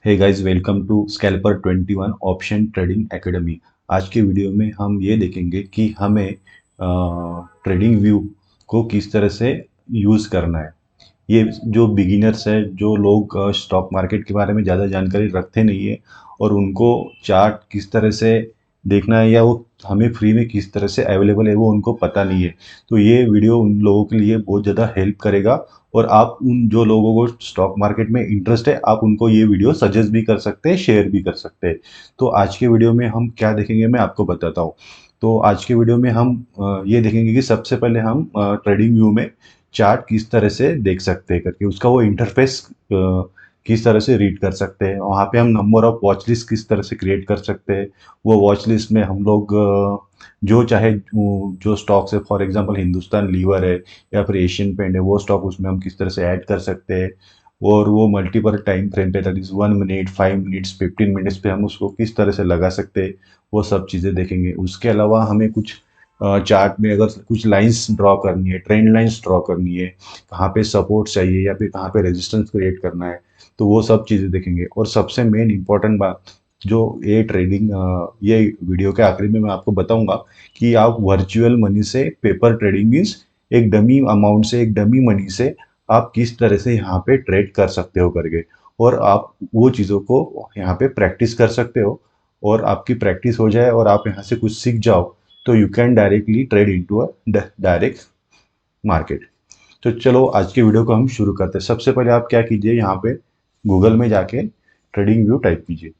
Hey guys, welcome to scalper 21 option trading academy. आज के video में हम ये देखेंगे कि हमें ट्रेडिंग व्यू को किस तरह से यूज़ करना है। ये जो बिगिनर्स है, जो लोग स्टॉक मार्केट के बारे में ज़्यादा जानकारी रखते नहीं है और उनको चार्ट किस तरह से देखना है या वो हमें फ्री में किस तरह से अवेलेबल है वो उनको पता नहीं है। तो ये वीडियो उन लोगों के लिए बहुत ज़्यादा हेल्प करेगा और आप उन जो लोगों को स्टॉक मार्केट में इंटरेस्ट है आप उनको ये वीडियो सजेस्ट भी कर सकते हैं, शेयर भी कर सकते हैं। तो आज के वीडियो में हम क्या देखेंगे मैं आपको बताता हूँ। तो आज के वीडियो में हम ये देखेंगे कि सबसे पहले हम ट्रेडिंग व्यू में चार्ट किस तरह से देख सकते हैं करके उसका वो इंटरफेस किस तरह से रीड कर सकते हैं। वहाँ पे हम नंबर ऑफ वॉच लिस्ट किस तरह से क्रिएट कर सकते हैं। वो वॉच लिस्ट में हम लोग जो चाहे जो स्टॉक्स है, फॉर एग्जांपल हिंदुस्तान लीवर है या फिर एशियन पेंट है, वो स्टॉक उसमें हम किस तरह से ऐड कर सकते हैं। और वो मल्टीपल टाइम फ्रेम पे, that is 1 minute, 5 minutes, 15 minutes पे हम उसको किस तरह से लगा सकते हैं, वो सब चीज़ें देखेंगे। उसके अलावा हमें कुछ चार्ट में अगर कुछ लाइंस ड्रॉ करनी है, ट्रेंड लाइंस ड्रॉ करनी है, कहाँ पे सपोर्ट चाहिए या फिर कहाँ पे रेजिस्टेंस क्रिएट करना है, तो वो सब चीज़ें देखेंगे। और सबसे मेन इंपॉर्टेंट बात जो ये ट्रेडिंग ये वीडियो के आखिरी में मैं आपको बताऊंगा कि आप वर्चुअल मनी से, पेपर ट्रेडिंग मीन्स एक डमी अमाउंट से, एक डमी मनी से आप किस तरह से यहाँ पे ट्रेड कर सकते हो करके, और आप वो चीज़ों को यहाँ पे प्रैक्टिस कर सकते हो। और आपकी प्रैक्टिस हो जाए और आप यहाँ से कुछ सीख जाओ तो you can directly trade into a direct market. तो चलो आज के वीडियो को हम शुरू करते हैं। सबसे पहले आप क्या कीजिए, यहाँ पे गूगल में जाके ट्रेडिंग व्यू टाइप कीजिए।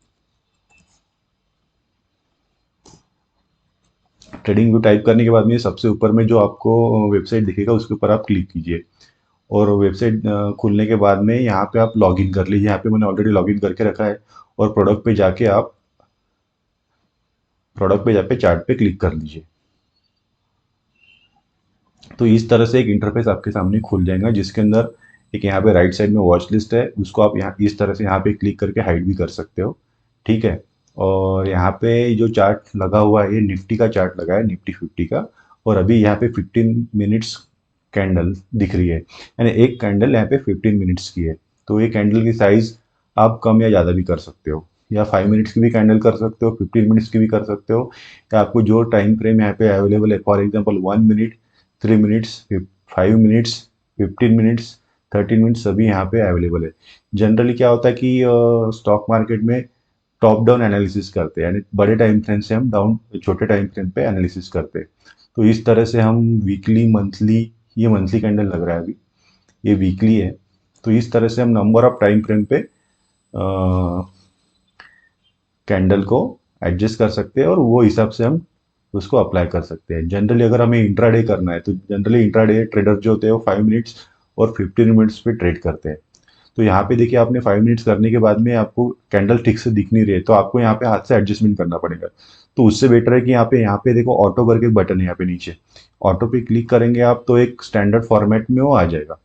ट्रेडिंग व्यू टाइप करने के बाद में सबसे ऊपर में जो आपको वेबसाइट दिखेगा उसके ऊपर आप क्लिक कीजिए। और वेबसाइट खुलने के बाद में यहाँ पे आप लॉगिन कर लीजिए। यहाँ पे मैंने ऑलरेडी लॉगिन करके रखा है। और प्रोडक्ट पे जाके चार्ट पे क्लिक कर लीजिए। तो इस तरह से एक इंटरफेस आपके सामने खुल जाएगा जिसके अंदर एक यहाँ पे राइट साइड में वॉच लिस्ट है, उसको आप यहाँ इस तरह से यहाँ पे क्लिक करके हाइड भी कर सकते हो। ठीक है। और यहाँ पे जो चार्ट लगा हुआ है ये निफ्टी का चार्ट लगा है, निफ्टी 50 का। और अभी यहाँ पे 15 मिनट्स कैंडल दिख रही है, यानी एक कैंडल यहाँ पे 15 मिनट्स की है। तो ये कैंडल की साइज आप कम या ज़्यादा भी कर सकते हो, या 5 मिनट्स की भी कैंडल कर सकते हो, 15 मिनट्स की भी कर सकते हो, या आपको जो टाइम फ्रेम यहाँ पे अवेलेबल है, for example 1 minute, 3 minutes, 5 minutes, 15 minutes, 13 minutes सभी यहाँ पे अवेलेबल है। जनरली क्या होता है कि स्टॉक मार्केट में टॉप डाउन एनालिसिस करते हैं, यानी बड़े टाइम फ्रेम से हम डाउन छोटे टाइम फ्रेम पे एनालिसिस करते हैं। तो इस तरह से हम वीकली, मंथली, ये मंथली कैंडल लग रहा है अभी, ये वीकली है। तो इस तरह से हम नंबर ऑफ टाइम फ्रेम पे कैंडल को एडजस्ट कर सकते हैं और वो हिसाब से हम उसको अप्लाई कर सकते हैं। जनरली अगर हमें इंट्राडे करना है तो जनरली इंट्राडे ट्रेडर जो होते हैं वो 5 मिनट्स और 15 मिनट्स पे ट्रेड करते हैं। तो यहाँ पे देखिए, आपने 5 मिनट्स करने के बाद में आपको कैंडल ठीक से दिख नहीं रही है तो आपको यहाँ पे हाथ से एडजस्टमेंट करना पड़ेगा। तो उससे बेटर है कि यहाँ पे देखो ऑटो करके बटन है यहाँ पे नीचे, ऑटो पे क्लिक करेंगे आप तो एक स्टैंडर्ड फॉर्मेट में वो आ जाएगा।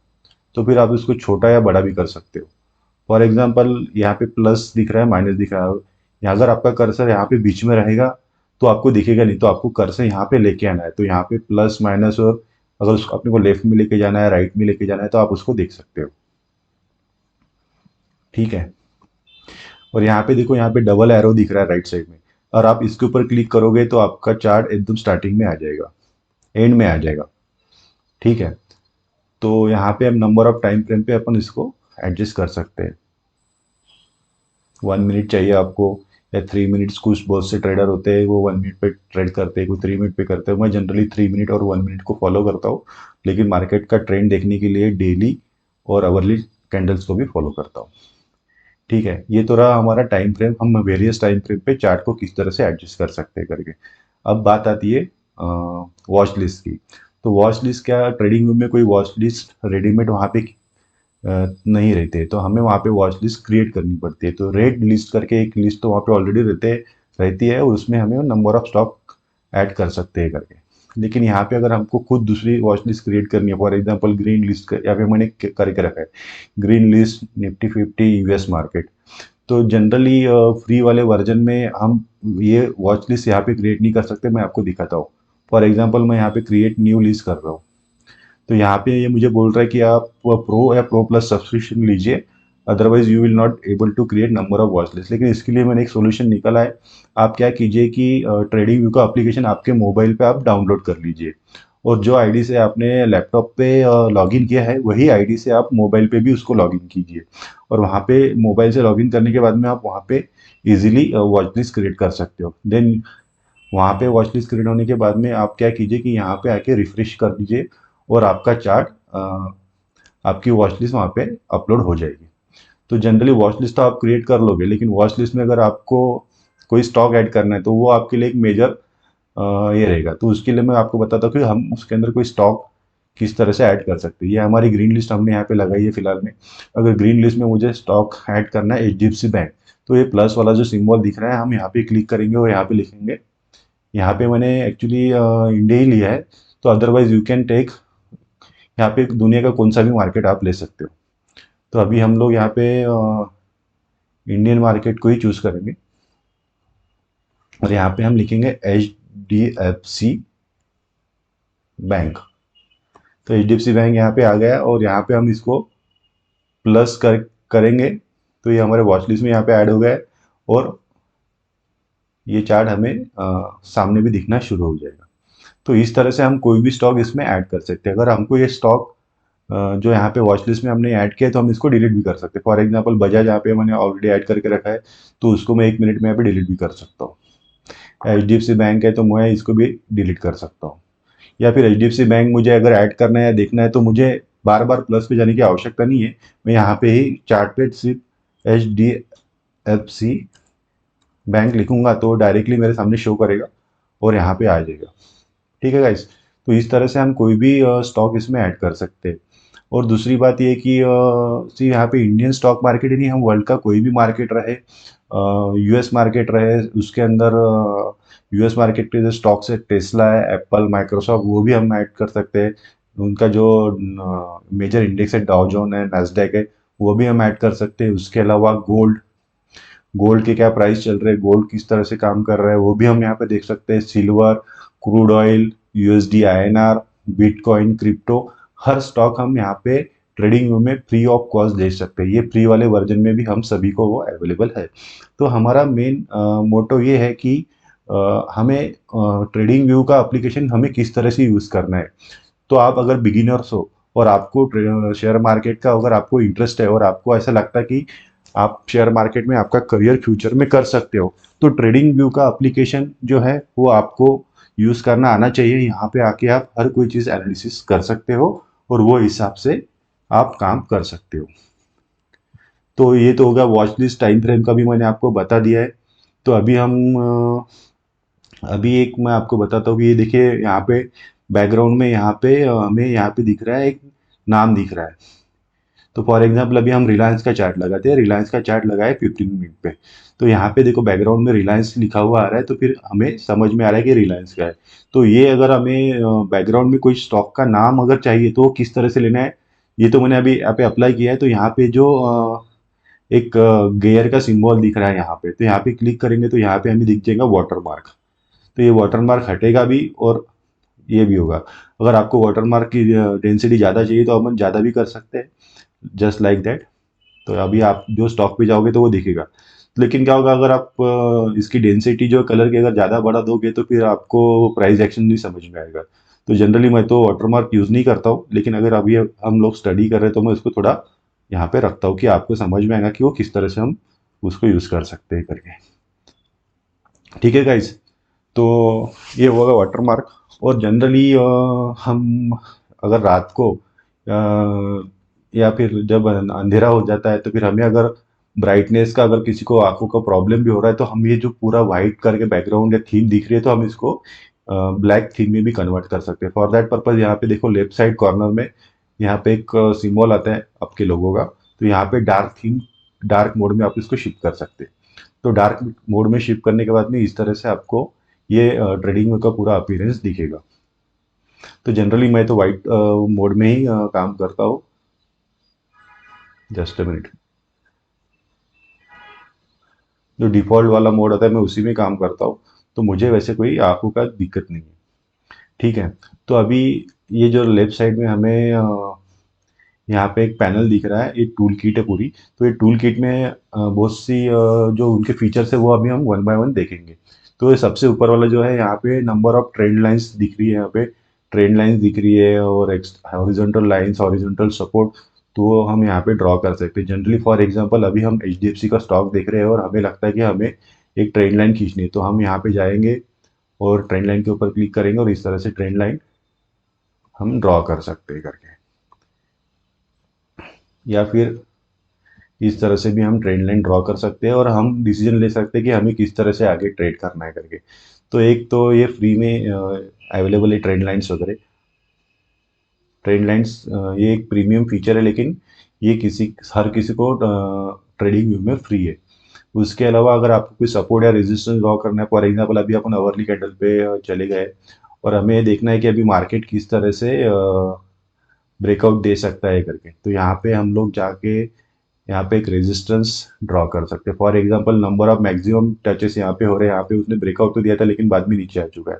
तो फिर आप इसको छोटा या बड़ा भी कर सकते हो। फॉर एग्जाम्पल यहाँ पे प्लस दिख रहा है, माइनस दिख रहा है, यहाँ अगर आपका कर्सर यहाँ पे बीच में रहेगा तो आपको दिखेगा नहीं, तो आपको कर्सर यहाँ पे लेके आना है। तो यहाँ पे प्लस माइनस, और अगर उसको अपने को लेफ्ट में लेके जाना है, राइट में लेके जाना है, तो आप उसको देख सकते हो। ठीक है। और यहाँ पे देखो, यहाँ पे डबल एरो दिख रहा है राइट साइड में, और आप इसके ऊपर क्लिक करोगे तो आपका चार्ट एकदम स्टार्टिंग में आ जाएगा, एंड में आ जाएगा। ठीक है। तो यहाँ पे हम नंबर ऑफ टाइम फ्रेम पे अपन इसको एडजस्ट कर सकते हैं। 1 मिनट चाहिए आपको या 3 मिनट्स, कुछ बहुत से ट्रेडर होते हैं वो 1 मिनट पे ट्रेड करते हैं, कोई 3 मिनट पे करते हैं। मैं जनरली 3 मिनट और 1 मिनट को फॉलो करता हूँ, लेकिन मार्केट का ट्रेंड देखने के लिए डेली और आवरली कैंडल्स को भी फॉलो करता हूँ। ठीक है। ये तो रहा हमारा टाइम फ्रेम, हम वेरियस टाइम फ्रेम पे चार्ट को किस तरह से एडजस्ट कर सकते हैं करके। अब बात आती है वॉच लिस्ट की। तो वॉच लिस्ट क्या, ट्रेडिंग व्यू में कोई वॉच लिस्ट रेडीमेड वहाँ पे नहीं रहते, तो हमें वहाँ पे वॉच लिस्ट क्रिएट करनी पड़ती है। तो रेड लिस्ट करके एक लिस्ट तो वहाँ पे ऑलरेडी रहती है, और उसमें हमें नंबर ऑफ स्टॉक ऐड कर सकते हैं करके। लेकिन यहाँ पे अगर हमको खुद दूसरी वॉच लिस्ट क्रिएट करनी है, फॉर एग्जांपल ग्रीन लिस्ट यहाँ पे मैंने करके रखा है, green list Nifty 50 US market. तो जनरली फ्री वाले वर्जन में हम ये वॉच लिस्ट यहाँ पे क्रिएट नहीं कर सकते। मैं आपको दिखाता हूँ। फॉर एग्जाम्पल मैं यहाँ पे क्रिएट न्यू लिस्ट कर रहा हूँ। तो यहाँ पे ये मुझे बोल रहा है कि आप प्रो या प्रो प्लस सब्सक्रिप्शन लीजिए, otherwise you will not able to create number of watch list. लेकिन इसके लिए मैंने एक सोल्यूशन निकाला है। आप क्या कीजिए कि ट्रेडिंग व्यू का एप्लीकेशन आपके मोबाइल पे आप डाउनलोड कर लीजिए, और जो आईडी से आपने लैपटॉप पे लॉगिन किया है वही आईडी से आप मोबाइल पे भी उसको लॉगिन कीजिए, और वहाँ पे मोबाइल से लॉगिन करने के बाद में आप वहाँ पे इजीली वॉच लिस्ट क्रिएट कर सकते हो। देन वहाँ पे वॉच लिस्ट क्रिएट होने के बाद में आप क्या कीजिए कि यहाँ पे आके रिफ्रेश कर दीजिए, और आपका चार्ट आपकी वॉच लिस्ट वहाँ पे अपलोड हो जाएगी। तो जनरली वॉच लिस्ट तो आप क्रिएट कर लोगे, लेकिन वॉच लिस्ट में अगर आपको कोई स्टॉक ऐड करना है तो वो आपके लिए एक मेजर ये रहेगा। तो उसके लिए मैं आपको बताता हूँ कि हम उसके अंदर कोई स्टॉक किस तरह से ऐड कर सकते हैं। ये हमारी ग्रीन लिस्ट हमने यहाँ पे लगाई है फिलहाल में। अगर ग्रीन लिस्ट में मुझे स्टॉक ऐड करना है एचडीएफसी बैंक, तो ये प्लस वाला जो सिंबल दिख रहा है हम यहाँ पे क्लिक करेंगे और यहाँ पे लिखेंगे। यहाँ पे मैंने एक्चुअली इंडिया ही लिया है, तो अदरवाइज यू कैन टेक यहाँ पे दुनिया का कौन सा भी मार्केट आप ले सकते हो। तो अभी हम लोग यहाँ पे इंडियन मार्केट को ही चूज करेंगे, और यहाँ पे हम लिखेंगे H D F C bank. तो H D F C bank यहाँ पे आ गया, और यहाँ पे हम इसको प्लस करेंगे तो ये हमारे वॉच लिस्ट में यहाँ पे ऐड हो गया है, और ये चार्ट हमें सामने भी दिखना शुरू हो जाएगा। तो इस तरह से हम कोई भी स्टॉक इसमें ऐड कर सकते हैं। अगर हमको ये स्टॉक जो यहाँ पे वॉच लिस्ट में हमने ऐड किया है तो हम इसको डिलीट भी कर सकते हैं। फॉर एग्जांपल बजाज यहाँ पे मैंने ऑलरेडी ऐड करके रखा है, तो उसको मैं 1 मिनट में यहाँ पे डिलीट भी कर सकता हूँ। H D F C bank है तो मैं इसको भी डिलीट कर सकता हूँ। या फिर H D F C bank मुझे अगर ऐड करना है या देखना है तो मुझे बार बार प्लस पे जाने की आवश्यकता नहीं है। मैं यहाँ पे ही चार्ट पे सिर्फ H D F C bank लिखूंगा तो डायरेक्टली मेरे सामने शो करेगा और यहाँ पे आ जाएगा। ठीक है गाइस। तो इस तरह से हम कोई भी स्टॉक इसमें ऐड कर सकते हैं। और दूसरी बात ये कि सी यहाँ पे इंडियन स्टॉक मार्केट ही नहीं, हम वर्ल्ड का कोई भी मार्केट रहे, यूएस मार्केट रहे, उसके अंदर यूएस मार्केट के जो स्टॉक्स है टेस्ला है, एप्पल, माइक्रोसॉफ्ट, वो भी हम ऐड कर सकते हैं। उनका जो मेजर इंडेक्स है डाउ जोन है, नैस्डैक है, वो भी हम ऐड कर सकते हैं। उसके अलावा गोल्ड, गोल्ड के क्या प्राइस चल रहे हैं, गोल्ड किस तरह से काम कर रहा है, वो भी हम यहाँ पे देख सकते हैं। Silver, crude oil, USD INR, bitcoin, crypto, हर स्टॉक हम यहाँ पे ट्रेडिंग व्यू में फ्री ऑफ कॉस्ट देख सकते हैं। ये फ्री वाले वर्जन में भी हम सभी को वो अवेलेबल है। तो हमारा मेन मोटो ये है कि हमें ट्रेडिंग व्यू का एप्लीकेशन हमें किस तरह से यूज़ करना है। तो आप अगर बिगिनर्स हो और आपको शेयर मार्केट का अगर आपको इंटरेस्ट है और आपको ऐसा लगता है कि आप शेयर मार्केट में आपका करियर फ्यूचर में कर सकते हो, तो ट्रेडिंग व्यू का एप्लीकेशन जो है वो आपको यूज़ करना आना चाहिए। यहाँ पे आके आप हर कोई चीज़ एनालिसिस कर सकते हो और वो हिसाब से आप काम कर सकते हो। तो ये तो होगा वॉच लिस्ट, टाइम फ्रेम का भी मैंने आपको बता दिया है। तो अभी हम अभी एक मैं आपको बताता हूँ कि ये देखिए यहाँ पे बैकग्राउंड में यहाँ पे हमें यहाँ पे दिख रहा है एक नाम दिख रहा है। तो फॉर एग्जांपल अभी हम रिलायंस का चार्ट लगाते हैं, रिलायंस का चार्ट लगाए 15 मिनट पे, तो यहाँ पे देखो बैकग्राउंड में रिलायंस लिखा हुआ आ रहा है, तो फिर हमें समझ में आ रहा है कि रिलायंस का है। तो ये अगर हमें बैकग्राउंड में कोई स्टॉक का नाम अगर चाहिए तो किस तरह से लेना है, ये तो मैंने अभी यहाँ पे अप्लाई किया है। तो यहाँ पे जो एक गेयर का सिंबल दिख रहा है यहाँ पे, तो यहाँ पे क्लिक करेंगे तो यहाँ पे हमें दिख जाएगा वाटर मार्क। तो ये वाटर मार्क हटेगा भी और ये भी होगा। अगर आपको वाटर मार्क की डेंसिटी ज़्यादा चाहिए तो अपन ज़्यादा भी कर सकते हैं, जस्ट लाइक दैट। तो अभी आप जो स्टॉक पे जाओगे तो वो दिखेगा। लेकिन क्या होगा अगर आप इसकी डेंसिटी जो कलर की अगर ज़्यादा बढ़ा दोगे तो फिर आपको प्राइस एक्शन नहीं समझ में आएगा। तो जनरली मैं तो वाटरमार्क यूज़ नहीं करता हूँ, लेकिन अगर अभी हम लोग स्टडी कर रहे हैं तो मैं उसको थोड़ा यहाँ पे रखता हूँ कि आपको समझ में आएगा कि वो किस तरह से हम उसको यूज़ कर सकते हैं करके। ठीक है गाइज। तो ये होगा वाटरमार्क। और जनरली हम अगर रात को या फिर जब अंधेरा हो जाता है तो फिर हमें अगर ब्राइटनेस का अगर किसी को आंखों का प्रॉब्लम भी हो रहा है तो हम ये जो पूरा वाइट करके बैकग्राउंड या थीम दिख रही है तो हम इसको ब्लैक थीम में भी कन्वर्ट कर सकते हैं। फॉर दैट पर्पज यहाँ पे देखो लेफ्ट साइड कॉर्नर में यहाँ पे एक सिंबल आता है आपके लोगों का, तो यहाँ पे डार्क थीम, डार्क मोड में आप इसको शिफ्ट कर सकते हैं। तो डार्क मोड में शिफ्ट करने के बाद में इस तरह से आपको ये ट्रेडिंग का पूरा अपीयरेंस दिखेगा। तो जनरली मैं तो वाइट मोड में ही काम करता हूँ। Just a minute. जो डिफ़ॉल्ट वाला मोड होता है मैं उसी में काम करता हूँ, तो मुझे वैसे कोई आँखों का दिक्कत नहीं है। ठीक है। तो अभी ये जो लेफ्ट साइड में हमें यहाँ पे एक पैनल दिख रहा है, ये टूल किट है पूरी। तो ये टूल किट में बहुत सी जो उनके फीचर्स है वो अभी हम वन बाय वन देखेंगे। तो ये सबसे ऊपर वाला जो है, यहाँ पे नंबर ऑफ ट्रेंड लाइंस दिख रही है, यहाँ पे ट्रेंड लाइंस दिख रही है और हॉरिजॉन्टल लाइंस, हॉरिजॉन्टल सपोर्ट, तो हम यहाँ पे ड्रॉ कर सकते हैं। जनरली फॉर एग्जांपल अभी हम एचडीएफसी का स्टॉक देख रहे हैं और हमें लगता है कि हमें एक ट्रेंड लाइन खींचनी है, तो हम यहाँ पे जाएंगे और ट्रेंड लाइन के ऊपर क्लिक करेंगे और इस तरह से ट्रेंड लाइन हम ड्रॉ कर सकते हैं करके। या फिर इस तरह से भी हम ट्रेंड लाइन ड्रॉ कर सकते हैं और हम डिसीजन ले सकते हैं कि हमें किस तरह से आगे ट्रेड करना है करके। तो एक तो ये फ्री में अवेलेबल है ट्रेंड लाइन्स वगैरह। ट्रेंड लाइन्स ये एक प्रीमियम फीचर है, लेकिन ये हर किसी को ट्रेडिंग व्यू में फ्री है। उसके अलावा अगर आपको कोई सपोर्ट या रेजिस्टेंस ड्रॉ करना है, फॉर एग्जांपल अभी अपन अवर्ली कैंडल पे चले गए और हमें ये देखना है कि अभी मार्केट किस तरह से ब्रेकआउट दे सकता है करके, तो यहाँ पे हम लोग जाके यहाँ पे एक रेजिस्टेंस ड्रॉ कर सकते हैं। For example number of maximum touches यहाँ पे हो रहे हैं, यहाँ पे उसने ब्रेकआउट तो दिया था लेकिन बाद में नीचे आ चुका है,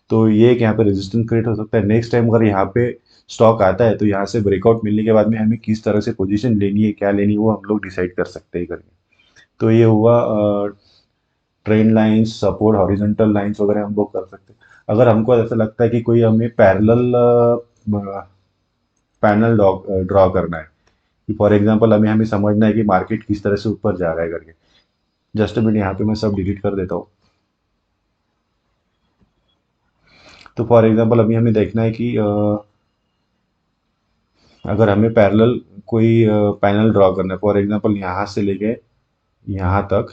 तो ये एक यहाँ पे रेजिस्टेंस क्रिएट हो सकता है। नेक्स्ट टाइम अगर यहाँ पे स्टॉक आता है तो यहाँ से ब्रेकआउट मिलने के बाद में हमें किस तरह से पोजीशन लेनी है, क्या लेनी है, वो हम लोग डिसाइड कर सकते हैं करके। तो ये हुआ trend lines, support, horizontal lines वगैरह हम लोग कर सकते हैं। अगर हमको ऐसा लगता है कि कोई हमें पैरेलल पैनल ड्रॉ करना है, कि फॉर एग्जांपल हमें हमें समझना है कि मार्केट किस तरह से ऊपर जा रहा है करके। जस्ट मिनट, यहाँ पे मैं सब डिलीट कर देता हूँ। तो फॉर एग्जांपल अभी हमें देखना है कि अगर हमें पैरेलल कोई पैनल ड्रॉ करना है, फॉर एग्जांपल यहाँ से लेके यहाँ तक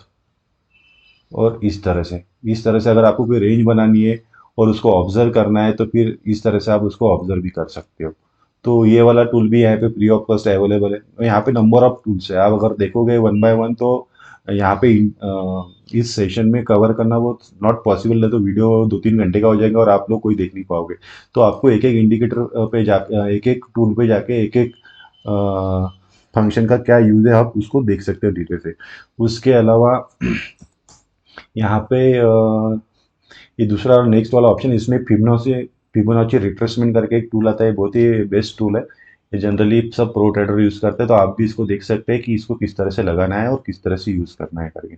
और इस तरह से अगर आपको कोई रेंज बनानी है और उसको ऑब्जर्व करना है तो फिर इस तरह से आप उसको ऑब्जर्व भी कर सकते हो। तो ये वाला टूल भी यहाँ पे फ्री ऑफ कॉस्ट अवेलेबल है। और यहाँ पे नंबर ऑफ टूल्स है, आप अगर देखोगे वन बाय वन तो यहाँ पे इस सेशन में कवर करना वो नॉट पॉसिबल है, तो वीडियो 2-3 घंटे का हो जाएगा और आप लोग कोई देख नहीं पाओगे। तो आपको एक एक इंडिकेटर पे जा एक एक टूल पे जाके एक एक फंक्शन का क्या यूज है आप उसको देख सकते हो डिटेल से। उसके अलावा यहाँ पे ये दूसरा नेक्स्ट वाला ऑप्शन, इसमें फिबोनाची रिट्रेसमेंट करके एक टूल आता है, बहुत ही बेस्ट टूल है। ये जनरली सब प्रो ट्रेडर यूज़ करते हैं, तो आप भी इसको देख सकते हैं कि इसको किस तरह से लगाना है और किस तरह से यूज़ करना है करके।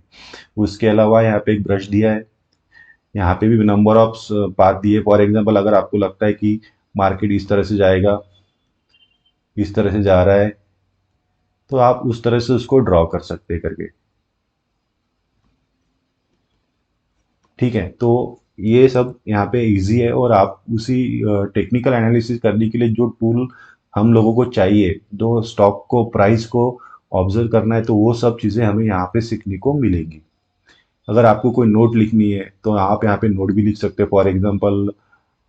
उसके अलावा यहाँ पे एक ब्रश दिया है, यहाँ पे भी नंबर ऑफ पाथ दिए। फॉर एग्जांपल अगर आपको लगता है कि मार्केट इस तरह से जाएगा, इस तरह से जा रहा है, तो आप उस तरह से उसको ड्रॉ कर सकते हैं करके। ठीक है, तो ये सब यहाँ पे इजी है और आप उसी टेक्निकल एनालिसिस करने के लिए जो टूल हम लोगों को चाहिए, जो स्टॉक को, प्राइस को ऑब्जर्व करना है, तो वो सब चीज़ें हमें यहाँ पे सीखने को मिलेंगी। अगर आपको कोई नोट लिखनी है तो आप यहाँ पे नोट भी लिख सकते हैं। फॉर एग्जांपल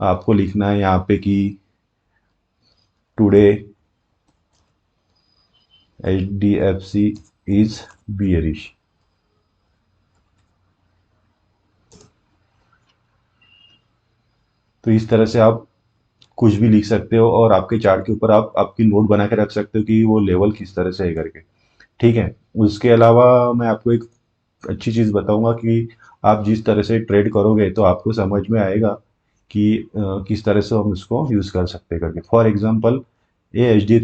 आपको लिखना है यहाँ पे कि टुडे HDFC इज बियरिश, तो इस तरह से आप कुछ भी लिख सकते हो और आपके चार्ट के ऊपर आप आपकी नोट बना के रख सकते हो कि वो लेवल किस तरह से है करके। ठीक है, उसके अलावा मैं आपको एक अच्छी चीज़ बताऊंगा कि आप जिस तरह से ट्रेड करोगे तो आपको समझ में आएगा कि किस तरह से हम उसको यूज़ कर सकते हैं करके। फॉर एग्जांपल ये एच डी एफ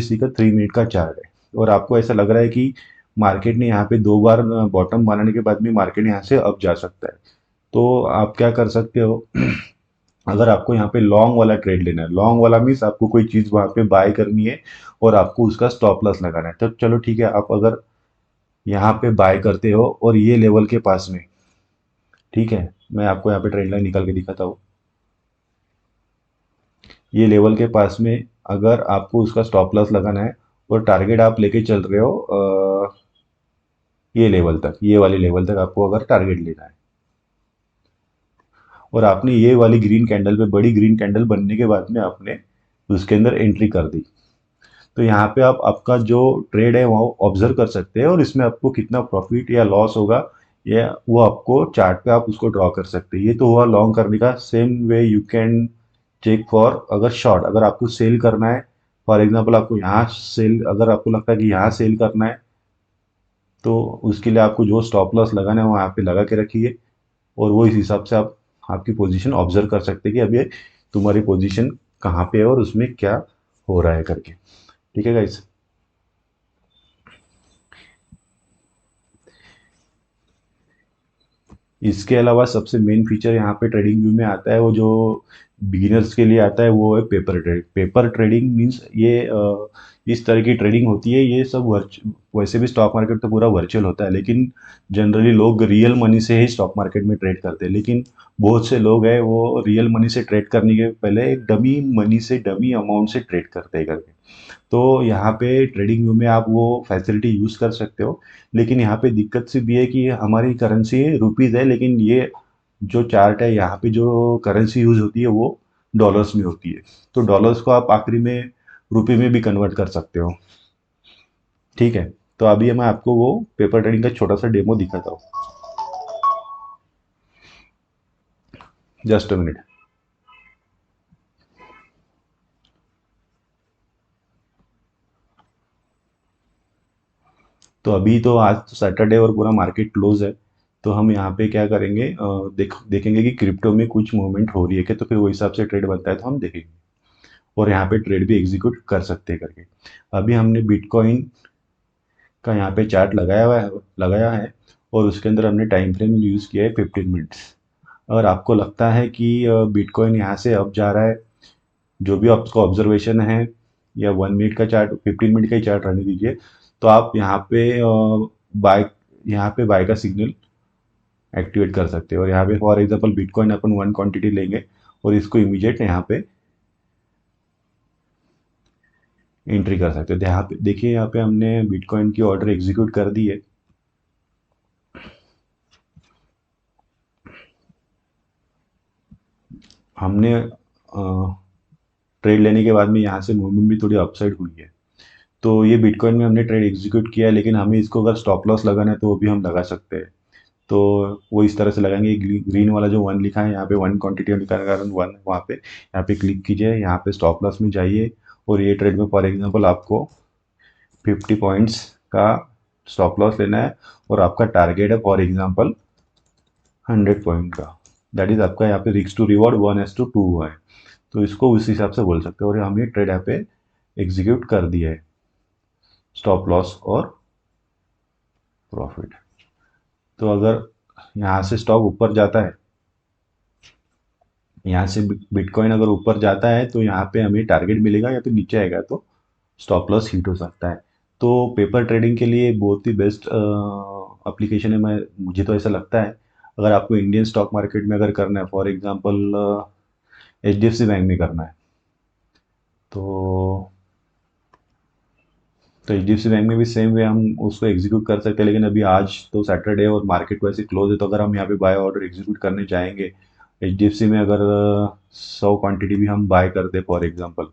सी का 3 मिनट का चार्ट है और आपको ऐसा लग रहा है कि मार्केट ने यहाँ पे 2 बार बॉटम बनाने के बाद में मार्केट यहाँ से अप जा सकता है। तो आप क्या कर सकते हो, अगर आपको यहाँ पे लॉन्ग वाला ट्रेड लेना है, लॉन्ग वाला मीन्स आपको कोई चीज़ वहाँ पे बाय करनी है और आपको उसका स्टॉप लॉस लगाना है, तो चलो ठीक है, आप अगर यहाँ पे बाय करते हो और ये लेवल के पास में, ठीक है, मैं आपको यहाँ पे ट्रेंड लाइन निकाल के दिखाता हूँ। ये लेवल के पास में अगर आपको उसका स्टॉप लॉस लगाना है और टारगेट आप लेके चल रहे हो ये लेवल तक, ये वाले लेवल तक आपको अगर टारगेट लेना है और आपने ये वाली ग्रीन कैंडल पे, बड़ी ग्रीन कैंडल बनने के बाद में आपने उसके अंदर एंट्री कर दी, तो यहाँ पे आप आपका जो ट्रेड है वो ऑब्जर्व कर सकते हैं और इसमें आपको कितना प्रॉफिट या लॉस होगा या वो आपको चार्ट पे आप उसको ड्रॉ कर सकते हैं। ये तो हुआ लॉन्ग करने का। Same way you can check for अगर शॉर्ट, अगर आपको सेल करना है, फॉर एग्जांपल आपको यहाँ सेल, अगर आपको लगता है कि यहाँ सेल करना है तो उसके लिए आपको जो स्टॉप लॉस लगाना है वो यहाँ पे लगा के रखिए और वो इस हिसाब से आप आपकी पोजीशन ऑब्जर्व कर सकते हैं कि अभी तुम्हारी पोजीशन कहाँ पे है और उसमें क्या हो रहा है करके। ठीक है गाइस। इसके अलावा सबसे मेन फीचर यहाँ पे ट्रेडिंग व्यू में आता है, वो जो बिगिनर्स के लिए आता है, वो है paper trade. Paper trading means ये इस तरह की ट्रेडिंग होती है, ये सब वैसे भी स्टॉक मार्केट तो पूरा वर्चुअल होता है, लेकिन जनरली लोग रियल मनी से ही स्टॉक मार्केट में ट्रेड करते हैं। लेकिन बहुत से लोग हैं वो रियल मनी से ट्रेड करने के पहले एक डमी मनी से, डमी अमाउंट से ट्रेड करते हैं करके। तो यहाँ पे ट्रेडिंग व्यू में आप वो फैसिलिटी यूज़ कर सकते हो। लेकिन यहाँ पे दिक्कत सिर्फ ये है कि हमारी करेंसी रुपीज़ है, लेकिन ये जो चार्ट है यहाँ पे जो करेंसी यूज़ होती है वो डॉलर्स में होती है। तो डॉलर्स को आप आखिरी में रुपये में भी कन्वर्ट कर सकते हो। ठीक है। तो अभी मैं आपको वो पेपर ट्रेडिंग का छोटा सा डेमो दिखाता हूँ। Just a minute. तो अभी तो आज तो सैटरडे और पूरा मार्केट क्लोज है। तो हम यहाँ पे क्या करेंगे, देखेंगे कि क्रिप्टो में कुछ मूवमेंट हो रही है क्या, तो फिर वो हिसाब से ट्रेड बनता है तो हम देखेंगे। और यहाँ पे ट्रेड भी एग्जीक्यूट कर सकते हैं करके। अभी हमने बिटकॉइन का यहाँ पे चार्ट लगाया है और उसके अंदर हमने टाइम फ्रेम यूज़ किया है 15 मिनट्स। अगर आपको लगता है कि बिटकॉइन यहाँ से अप जा रहा है, जो भी आपका ऑब्जर्वेशन है, या 1 मिनट का चार्ट, 15 मिनट का ही चार्ट रहने दीजिए, तो आप बाय यहाँ पे बाय का सिग्नल एक्टिवेट कर सकते हो। और यहाँ पे for example bitcoin upon 1 quantity लेंगे और इसको इमीडिएट यहाँ पे एंट्री कर सकते हो। तो यहाँ पे देखिए, यहाँ पे हमने बिटकॉइन की ऑर्डर एग्जीक्यूट कर दी है। हमने ट्रेड लेने के बाद में यहाँ से मूवमेंट भी थोड़ी अपसाइड हुई है। तो ये बिटकॉइन में हमने ट्रेड एग्जीक्यूट किया है, लेकिन हमें इसको अगर स्टॉप लॉस लगाना है तो वो भी हम लगा सकते हैं। तो वो इस तरह से लगाएंगे, ग्रीन वाला जो 1 लिखा है यहाँ पे, 1 क्वांटिटी लिखा है कारण 1, वहाँ पे यहाँ पे क्लिक कीजिए, यहाँ पे स्टॉप लॉस में जाइए। और ये ट्रेड में फॉर एग्जांपल आपको 50 पॉइंट्स का स्टॉप लॉस लेना है और आपका टारगेट है फॉर एग्जांपल 100 पॉइंट का। दैट इज आपका यहाँ पे रिस्क टू रिवॉर्ड 1:2 हुआ है। तो इसको उस हिसाब से बोल सकते हो। और हम ये ट्रेड यहाँ पे एग्जीक्यूट कर दिया है, स्टॉप लॉस और प्रॉफिट। तो अगर यहाँ से स्टॉक ऊपर जाता है, यहाँ से बिटकॉइन अगर ऊपर जाता है तो यहाँ पे हमें टारगेट मिलेगा, या फिर नीचे आएगा तो स्टॉप लॉस हिट हो सकता है। तो पेपर ट्रेडिंग के लिए बहुत ही बेस्ट एप्लीकेशन है, मुझे तो ऐसा लगता है। अगर आपको इंडियन स्टॉक मार्केट में अगर करना है, फॉर एग्जांपल HDFC बैंक में करना है, तो HDFC बैंक में भी सेम वे हम उसको एग्जीक्यूट कर सकते हैं। लेकिन अभी आज तो सैटरडे और मार्केट वैसे क्लोज है, तो अगर हम यहाँ पे बाय ऑर्डर एग्जीक्यूट करने जाएंगे HDFC में, अगर 100 क्वांटिटी भी हम बाय करते फॉर एग्जांपल,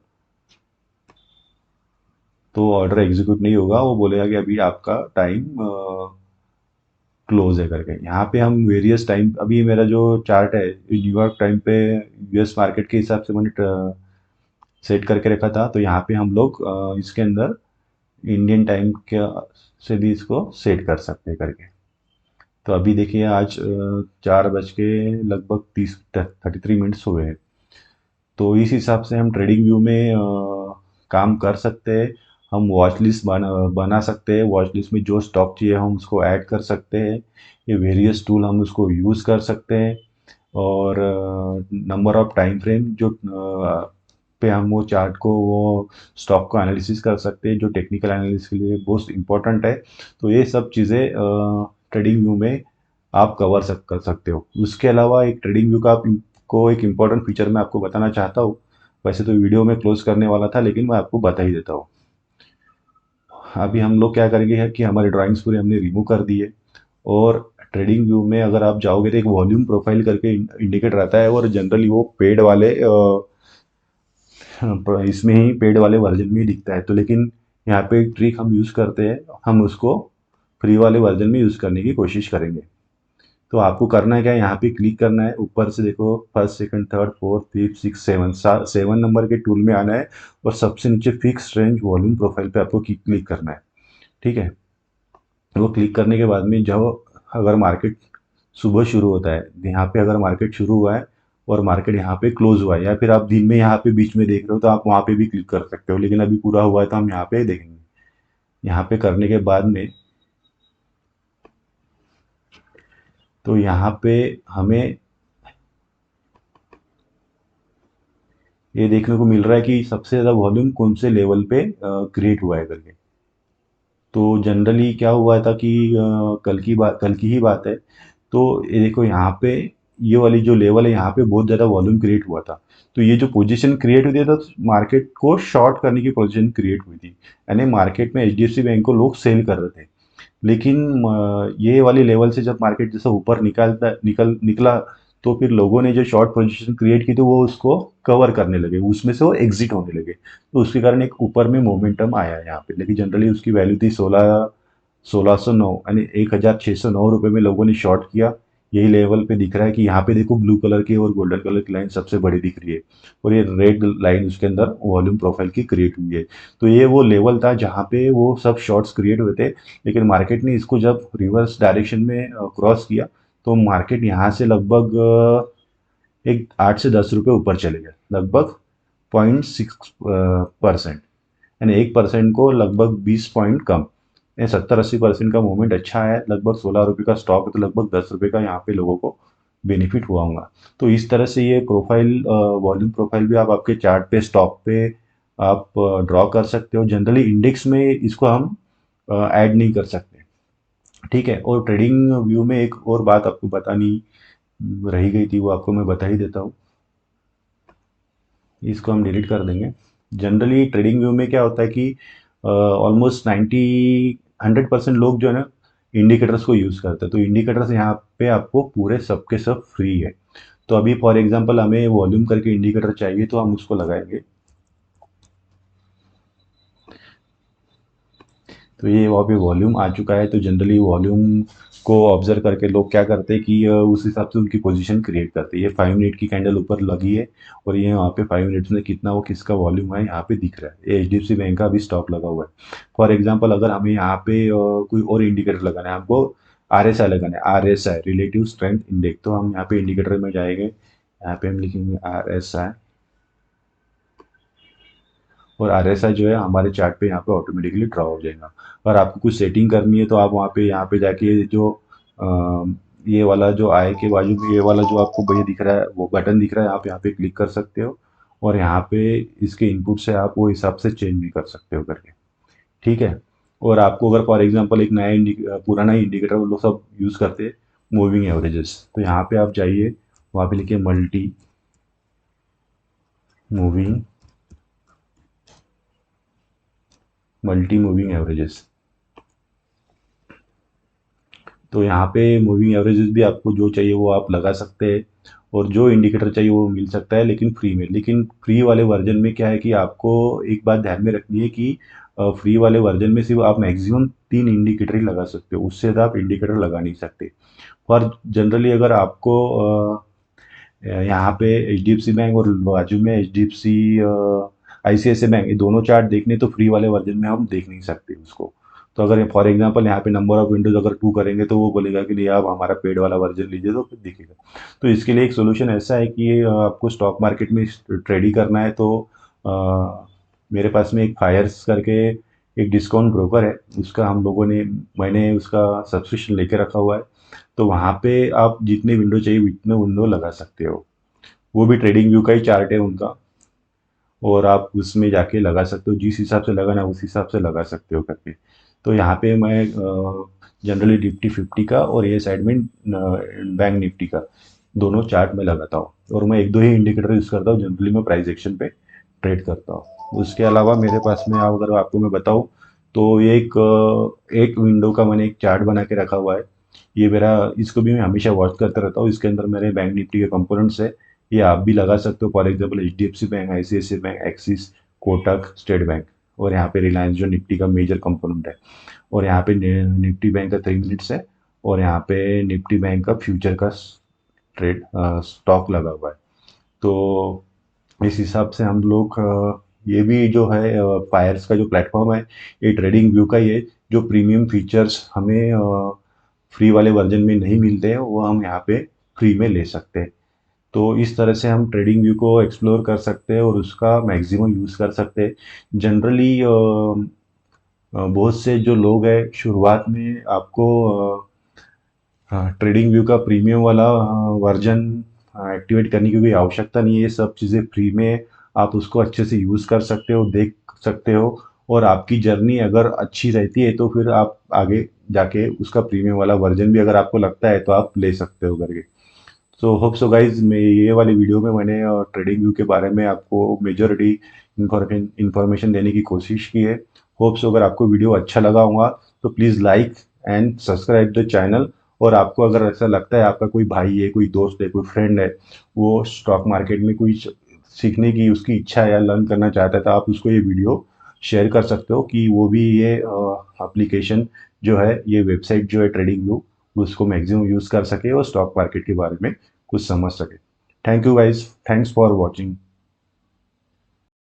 तो ऑर्डर एग्जीक्यूट नहीं होगा, वो बोलेगा कि अभी आपका टाइम क्लोज है करके। यहाँ पे हम वेरियस टाइम, अभी मेरा जो चार्ट है न्यूयॉर्क टाइम पे US मार्केट के हिसाब से मैंने सेट करके रखा था। तो यहाँ पे हम लोग इसके अंदर इंडियन टाइम के से भी इसको सेट कर सकते हैं करके। तो अभी देखिए आज 4 बज के लगभग 33 मिनट्स हुए हैं। तो इस हिसाब से हम ट्रेडिंग व्यू में काम कर सकते हैं। हम वॉच लिस्ट बना सकते हैं, वॉच लिस्ट में जो स्टॉक चाहिए हम उसको ऐड कर सकते हैं। ये वेरियस टूल हम उसको यूज़ कर सकते हैं। और नंबर ऑफ टाइम फ्रेम जो पे हम वो चार्ट को, वो स्टॉक को एनालिसिस कर सकते हैं, जो टेक्निकल एनालिसिस के लिए बहुत इंपॉर्टेंट है। तो ये सब चीज़ें ट्रेडिंग व्यू में आप कर सकते हो। उसके अलावा एक ट्रेडिंग व्यू का आपको एक इम्पॉर्टेंट फीचर मैं आपको बताना चाहता हूँ। वैसे तो वीडियो में क्लोज करने वाला था, लेकिन मैं आपको बता ही देता हूँ। अभी हम लोग क्या करेंगे है कि हमारे ड्राइंग्स पूरे हमने रिमूव कर दिए। और ट्रेडिंग व्यू में अगर आप जाओगे तो एक वॉल्यूम प्रोफाइल करके इंडिकेटर रहता है, और जनरली वो पेड वाले इसमें ही पेड वाले वर्जन में ही दिखता है। तो लेकिन यहाँ पे एक ट्रिक हम यूज़ करते हैं, हम उसको फ्री वाले वर्जन में यूज़ करने की कोशिश करेंगे। तो आपको करना है क्या, यहाँ पे क्लिक करना है, ऊपर से देखो first second third fourth fifth six seven, 7 number के टूल में आना है और सबसे नीचे फिक्स रेंज वॉल्यूम प्रोफाइल पे आपको क्लिक करना है। ठीक है। वो क्लिक करने के बाद में जब अगर मार्केट सुबह शुरू होता है, यहाँ पे अगर मार्केट शुरू हुआ है और मार्केट यहाँ पे क्लोज हुआ है, या फिर आप दिन में यहाँ पे बीच में देख रहे हो तो आप वहाँ पे भी क्लिक कर सकते हो, लेकिन अभी पूरा हुआ है तो हम यहाँ पे देखेंगे। यहाँ पे करने के बाद में तो यहाँ पे हमें ये देखने को मिल रहा है कि सबसे ज़्यादा वॉल्यूम कौन से लेवल पे क्रिएट हुआ है करके। तो जनरली क्या हुआ था कि कल की ही बात है। तो ये देखो यहाँ पे ये वाली जो लेवल है यहाँ पे बहुत ज़्यादा वॉल्यूम क्रिएट हुआ था। तो ये जो पोजीशन क्रिएट हुई थी तो मार्केट को शॉर्ट करने की पोजीशन क्रिएट हुई थी, यानी मार्केट में एचडीएफसी बैंक को लोग सेल कर रहे थे। लेकिन ये वाली लेवल से जब मार्केट जैसा ऊपर निकला, तो फिर लोगों ने जो शॉर्ट पोजीशन क्रिएट की थी वो उसको कवर करने लगे, उसमें से वो एग्जिट होने लगे। तो उसके कारण एक ऊपर में मोमेंटम आया है यहाँ पे, लेकिन जनरली उसकी वैल्यू थी 1609, यानी 1609 रुपये में लोगों ने शॉर्ट किया। यही लेवल पे दिख रहा है कि यहाँ पे देखो ब्लू कलर की और गोल्डन कलर की लाइन सबसे बड़ी दिख रही है, और ये रेड लाइन उसके अंदर वॉल्यूम प्रोफाइल की क्रिएट हुई है। तो ये वो लेवल था जहाँ पे वो सब शॉर्ट्स क्रिएट हुए थे, लेकिन मार्केट ने इसको जब रिवर्स डायरेक्शन में क्रॉस किया, तो मार्केट यहाँ से लगभग एक 8 से 10 रुपये ऊपर चले गए, लगभग 0.6%, यानी 1% को लगभग 20 पॉइंट कम, यानी 70-80% का मूवमेंट अच्छा है। लगभग 16 रुपये का स्टॉक है तो लगभग 10 रुपये का यहाँ पे लोगों को बेनिफिट हुआ होगा। तो इस तरह से ये प्रोफाइल, वॉल्यूम प्रोफाइल भी आप आपके चार्ट पे, स्टॉक पे आप ड्रॉ कर सकते हो। जनरली इंडेक्स में इसको हम ऐड नहीं कर सकते, ठीक है। और ट्रेडिंग व्यू में एक और बात आपको बतानी रही गई थी, वो आपको मैं बता ही देता हूँ। इसको हम डिलीट कर देंगे। जनरली ट्रेडिंग व्यू में क्या होता है कि ऑलमोस्ट 100% लोग जो है ना इंडिकेटर्स को यूज़ करते हैं। तो इंडिकेटर्स यहाँ पे आपको पूरे सब के सब फ्री है। तो अभी फॉर एग्जांपल हमें वॉल्यूम करके इंडिकेटर चाहिए तो हम उसको लगाएंगे। तो ये वहाँ पे वॉल्यूम आ चुका है। तो जनरली वॉल्यूम को ऑब्जर्व करके लोग क्या करते हैं कि उस हिसाब से उनकी पोजीशन क्रिएट करते हैं। ये 5 मिनट की कैंडल ऊपर लगी है, और ये वहाँ पे 5 मिनट्स में कितना वो किसका वॉल्यूम है यहाँ पे दिख रहा है। ये एचडीएफसी बैंक का अभी स्टॉक लगा हुआ है। फॉर एग्जाम्पल अगर हमें यहाँ पे कोई और इंडिकेटर लगाना है, हमको आरएसआई लगाना है, आरएसआई रिलेटिव स्ट्रेंथ इंडेक्स। तो हम यहाँ पे इंडिकेटर में जाएंगे, यहाँ पे हम लिखेंगे आरएसआई, और आरएसआई जो है हमारे चार्ट पे यहाँ पे ऑटोमेटिकली ड्रॉ हो जाएगा। अगर आपको कुछ सेटिंग करनी है तो आप वहाँ पे यहाँ पे जाके जो ये वाला जो आई के बाजू में ये वाला जो आपको भैया दिख रहा है, वो बटन दिख रहा है, आप यहाँ पे क्लिक कर सकते हो, और यहाँ पे इसके इनपुट से आप वो हिसाब से चेंज भी कर सकते हो करके, ठीक है। और आपको अगर फॉर एग्जांपल एक नया पुराना इंडिकेटर वो लोग सब यूज़ करते हैं, मूविंग एवरेजेस, तो यहाँ पे आप जाइए, वहाँ पे लिखिए मल्टी मूविंग एवरेजेस। तो यहाँ पे मूविंग एवरेजेस भी आपको जो चाहिए वो आप लगा सकते हैं, और जो इंडिकेटर चाहिए वो मिल सकता है, लेकिन फ्री में। लेकिन फ्री वाले वर्जन में क्या है कि आपको एक बात ध्यान में रखनी है कि फ्री वाले वर्जन में सिर्फ आप मैक्सिमम 3 इंडिकेटर ही लगा सकते हो, उससे ज़्यादा आप इंडिकेटर लगा नहीं सकते। और जनरली अगर आपको यहाँ पे H D F C bank और बाजू में H D F C I C I C bank, ये दोनों चार्ट देखने तो फ्री वाले वर्जन में हम देख नहीं सकते उसको। तो अगर फॉर एग्जांपल यहाँ पे नंबर ऑफ विंडोज अगर 2 करेंगे तो वो बोलेगा कि नहीं आप हमारा पेड वाला वर्जन लीजिए, तो फिर दिखेगा। तो इसके लिए एक सोल्यूशन ऐसा है कि आपको स्टॉक मार्केट में ट्रेडिंग करना है तो मेरे पास में एक फायर्स करके एक डिस्काउंट ब्रोकर है, उसका हम लोगों ने मैंने उसका सब्सक्रिप्शन लेके रखा हुआ है। तो वहाँ पे आप जितने विंडो चाहिए उतने विंडो लगा सकते हो। वो भी ट्रेडिंग व्यू का ही चार्ट है उनका, और आप उसमें जाके लगा सकते हो, जिस हिसाब से लगाना है उस हिसाब से लगा सकते हो करके। तो यहाँ पे मैं जनरली निफ्टी 50 का और ये साइड में बैंक निफ्टी का दोनों चार्ट में लगाता हूँ, और मैं एक दो ही इंडिकेटर यूज़ करता हूँ। जनरली मैं प्राइस एक्शन पे ट्रेड करता हूँ। उसके अलावा मेरे पास में अगर आपको मैं बताऊँ तो ये एक विंडो का मैंने एक चार्ट बना के रखा हुआ है। ये मेरा, इसको भी मैं हमेशा वॉच करता रहता हूँ। इसके अंदर मेरे बैंक निफ्टी के कंपोनेंट्स है, ये आप भी लगा सकते हो। For example H D F C bank, I C I C I bank, Axis, Kotak, State Bank, और यहाँ पे रिलायंस जो निफ्टी का मेजर कंपोनेंट है। और यहाँ पे निफ्टी बैंक का 3 मिनट्स है, और यहाँ पे निफ्टी बैंक का फ्यूचर का ट्रेड स्टॉक लगा हुआ है। तो इस हिसाब से हम लोग ये भी जो है फायर्स का जो प्लेटफॉर्म है, ये ट्रेडिंग व्यू का ही है। जो प्रीमियम फीचर्स हमें फ्री वाले वर्जन में नहीं मिलते हैं वो हम यहाँ पे फ्री में ले सकते हैं। तो इस तरह से हम ट्रेडिंग व्यू को एक्सप्लोर कर सकते हैं और उसका मैक्सिमम यूज़ कर सकते हैं। जनरली बहुत से जो लोग हैं शुरुआत में आपको हाँ, ट्रेडिंग व्यू का प्रीमियम वाला वर्जन एक्टिवेट करने की कोई आवश्यकता नहीं है। ये सब चीज़ें फ्री में आप उसको अच्छे से यूज़ कर सकते हो, देख सकते हो, और आपकी जर्नी अगर अच्छी रहती है तो फिर आप आगे जाके उसका प्रीमियम वाला वर्जन भी अगर आपको लगता है तो आप ले सकते हो करके। सो होप सो गाइज, मैं ये वाली वीडियो में मैंने ट्रेडिंग व्यू के बारे में आपको मेजॉरिटी इंफॉर्मेशन देने की कोशिश की है। होप सो अगर आपको वीडियो अच्छा लगा होगा तो please like and subscribe the channel. और आपको अगर ऐसा लगता है आपका कोई भाई है, कोई दोस्त है, कोई फ्रेंड है, वो स्टॉक मार्केट में कोई सीखने की उसकी इच्छा है या लर्न करना चाहता है, तो आप उसको ये वीडियो शेयर कर सकते हो कि वो भी ये एप्लीकेशन जो है, ये वेबसाइट जो है ट्रेडिंग व्यू, उसको मैक्सिमम यूज़ कर सके और स्टॉक मार्केट के बारे में कुछ समझ सके। Thank you guys, thanks for watching.